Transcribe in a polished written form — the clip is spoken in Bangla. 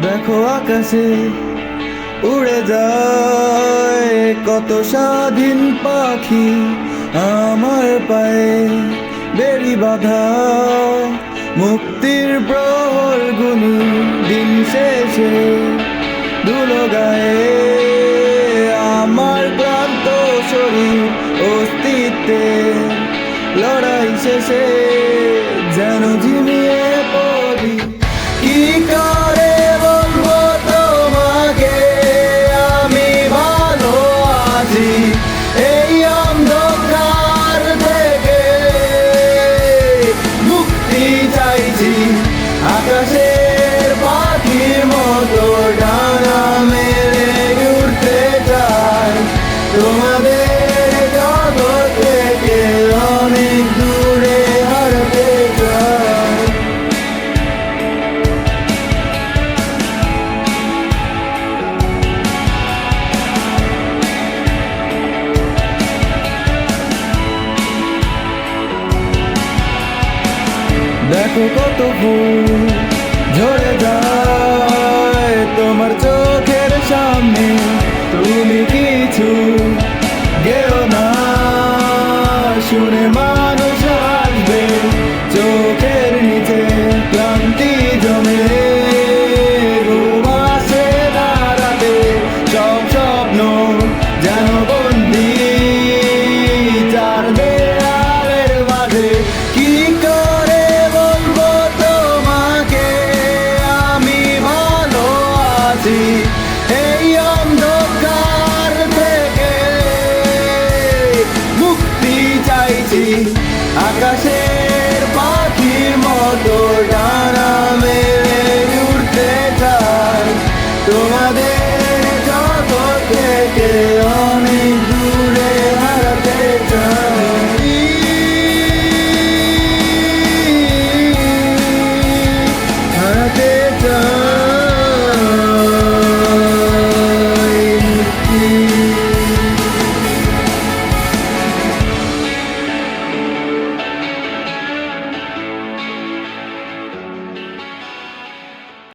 দেখো আকাশে উড়ে যায় কত স্বাধীন পাখি, আমার পায়ে বেড়ি বাঁধা মুক্তির প্রহর গুনি। দিন শেষে ধুলো গায়ে আমার ক্লান্ত শরীর, অস্তিত্বে লড়াই শেষে যেন ঝিমিয়ে পড়ি। কি করে বলবো তোমাকে আমি ভালো আছি এই অন্ধকার থেকে, মুক্তি চাইছি আকাশের পাখির মতো ডানা মেলে উড়তে চাই তোমাদের জগৎ থেকে অনেক দূরে হারতে চাই। দেখো কত ফুল ঝরে যায় তোমার চোখের সামনে, তুমি কিছু গেও না শুনে মানুষ আসবে চোখের নিচে ক্লান্তি জমে। ঘুম আসে না রাতে, সব স্বপ্ন যেন বন্দি চার দেয়ালের মাঝে। কি করে বলবো তোমাকে আমি ভালো আছি এই অন্ধকার থেকে, মুক্তি চাইছি আকাশের পাখির মতো ডানা মেলে উড়তে চাই তোমাদের